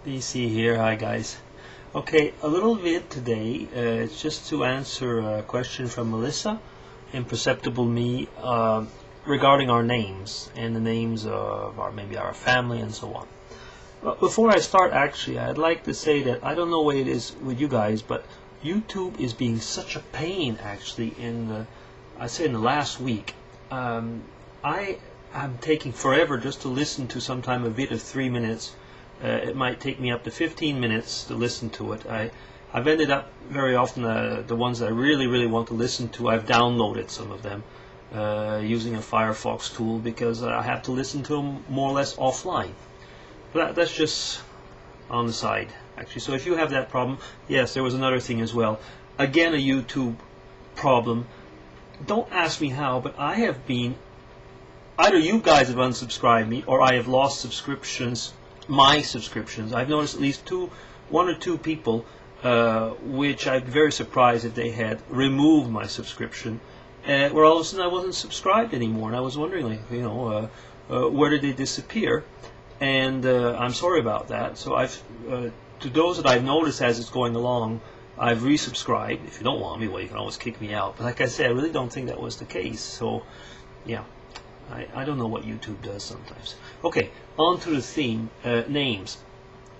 DC here. Hi guys. Okay, a little vid today. It's just to answer a question from Melissa, Imperceptibleme, regarding our names and the names of maybe our family and so on. But before I start, actually, I'd like to say that I don't know what it is with you guys, but YouTube is being such a pain. Actually, I'd say in the last week, I am taking forever just to listen to sometime a vid of 3 minutes. It might take me up to 15 minutes to listen to it. I've ended up very often the ones that I really want to listen to, I've downloaded some of them using a Firefox tool because I have to listen to them more or less offline. But that's just on the side, actually. So if you have that problem, yes, there was another thing as well. Again, a YouTube problem. Don't ask me how, but I have been, either you guys have unsubscribed me or I have lost subscriptions. My subscriptions. I've noticed at least one or two people, which I'd be very surprised if they had removed my subscription, where all of a sudden I wasn't subscribed anymore, and I was wondering, like, where did they disappear? And I'm sorry about that. So I've, to those that I've noticed as it's going along, I've resubscribed. If you don't want me, well, you can always kick me out. But like I said, I really don't think that was the case. So, yeah. I don't know what YouTube does sometimes. Okay, on to the theme, names.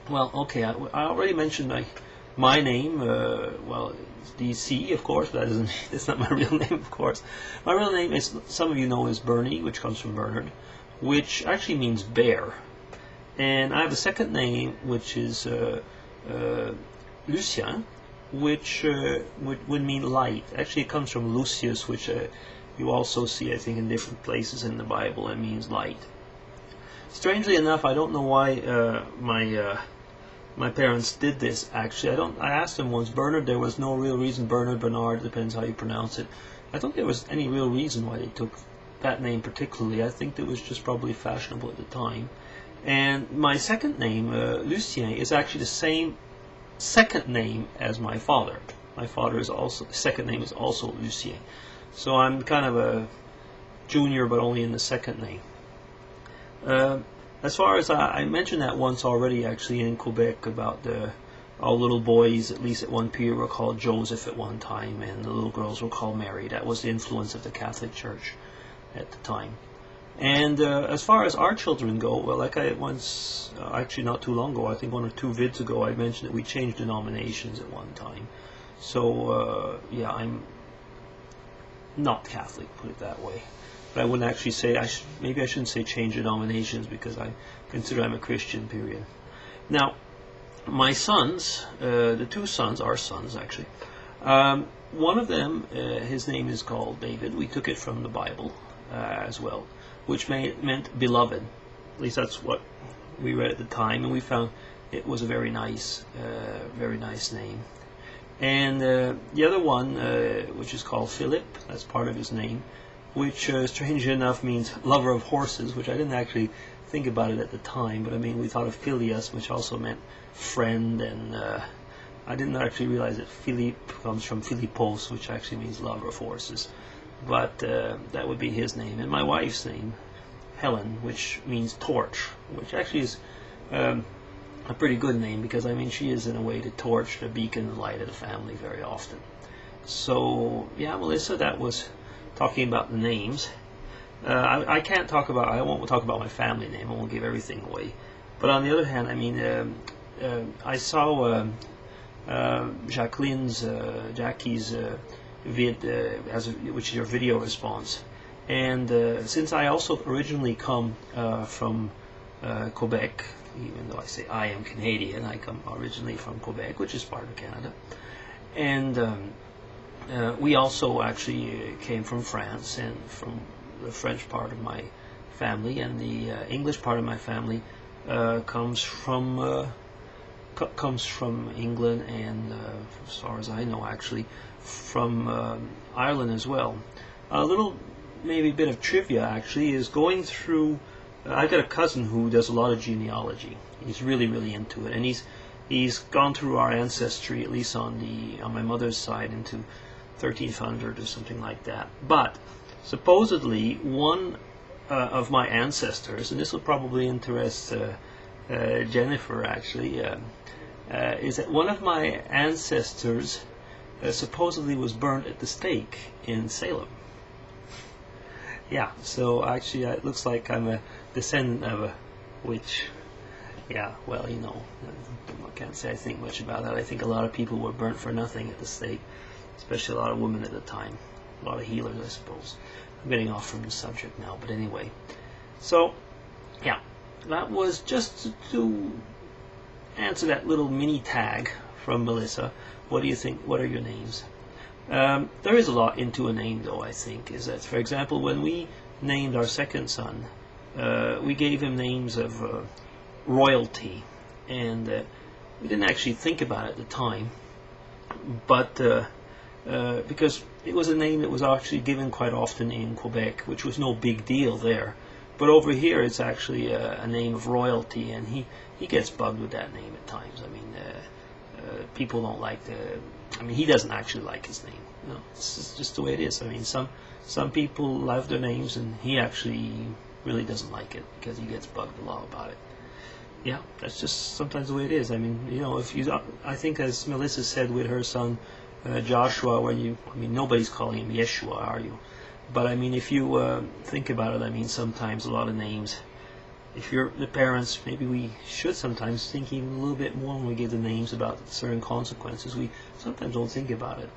Well, okay, I already mentioned my name. Well, it's DC, of course, but that's not my real name, of course. My real name is, some of you know, is Bernie, which comes from Bernard, which actually means bear. And I have a second name, which is Lucien, which would mean light. Actually, it comes from Lucius, which you also see, I think, in different places in the Bible. It means light. Strangely enough, I don't know why my parents did this. Actually, I asked them once. Bernard, there was no real reason. Bernard, depends how you pronounce it. I don't think there was any real reason why they took that name particularly. I think it was just probably fashionable at the time. And my second name, Lucien, is actually the same second name as my father. My father is also, second name is also Lucien. So I'm kind of a junior, but only in the second name. As far as I mentioned that once already, actually, in Quebec, about all little boys, at least at one period, were called Joseph at one time, and the little girls were called Mary. That was the influence of the Catholic Church at the time. And as far as our children go, well, like I once, actually not too long ago, I think 1 or 2 vids ago, I mentioned that we changed denominations at one time. So, yeah, I'm not Catholic, put it that way. But I wouldn't actually say, maybe I shouldn't say change denominations, because I consider I'm a Christian, period. Now, my sons, the 2 sons, our sons actually, one of them, his name is called David. We took it from the Bible as well, which meant beloved. At least that's what we read at the time, and we found it was a very nice name. And the other one, which is called Philip, that's part of his name, which strangely enough means lover of horses, which I didn't actually think about it at the time, but I mean, we thought of Phileas, which also meant friend, and I didn't actually realize that Philippe comes from Philippos, which actually means lover of horses. But that would be his name. And my wife's name, Helen, which means torch, which actually is a pretty good name, because I mean, she is in a way the torch, the beacon, the light of the family very often. So yeah, Melissa, that was talking about the names. I can't talk about, I won't talk about my family name, I won't give everything away. But on the other hand, I mean, I saw Jackie's vid, which is your video response. And since I also originally come from Quebec, even though I say I am Canadian, I come originally from Quebec, which is part of Canada. And we also actually came from France, and from the French part of my family, and the English part of my family comes from England, and as far as I know, actually from Ireland as well. A little maybe bit of trivia actually is going through. I've got a cousin who does a lot of genealogy. He's really into it, and he's gone through our ancestry, at least on my mother's side, into 1300 or something like that. But supposedly one of my ancestors, and this will probably interest Jennifer actually, is that one of my ancestors supposedly was burnt at the stake in Salem. Yeah, so actually it looks like I'm a descendant of a witch. Yeah, well, you know, I can't say I think much about that. I think a lot of people were burnt for nothing at the stake, especially a lot of women at the time. A lot of healers, I suppose. I'm getting off from the subject now, but anyway. So, yeah, that was just to answer that little mini tag from Melissa. What do you think? What are your names? There is a lot into a name, though, I think. Is that, for example, when we named our second son, we gave him names of royalty, and we didn't actually think about it at the time, but because it was a name that was actually given quite often in Quebec, which was no big deal there. But over here, it's actually a name of royalty, and he gets bugged with that name at times. I mean, people don't like the. I mean, he doesn't actually like his name. You know, it's just the way it is. I mean, some people love their names, and he actually really doesn't like it because he gets bugged a lot about it. Yeah, that's just sometimes the way it is. I mean, you know, if you, I think as Melissa said with her son Joshua, I mean, nobody's calling him Yeshua, are you? But I mean, if you think about it, I mean, sometimes a lot of names, if you're the parents, maybe we should sometimes think even a little bit more when we give the names about certain consequences. We sometimes don't think about it,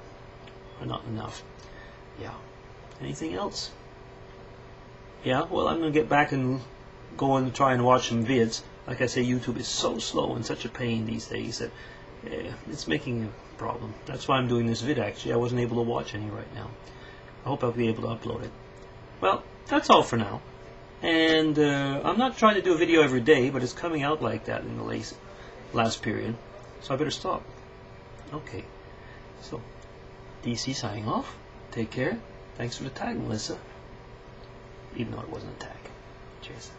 or not enough. Yeah. Anything else? Yeah, well, I'm going to get back and go and try and watch some vids. Like I say, YouTube is so slow and such a pain these days that it's making a problem. That's why I'm doing this vid, actually. I wasn't able to watch any right now. I hope I'll be able to upload it. Well, that's all for now. And I'm not trying to do a video every day, but it's coming out like that in the last period. So I better stop. Okay. So, DC signing off. Take care. Thanks for the tag, Melissa. Even though it wasn't a tag. Cheers.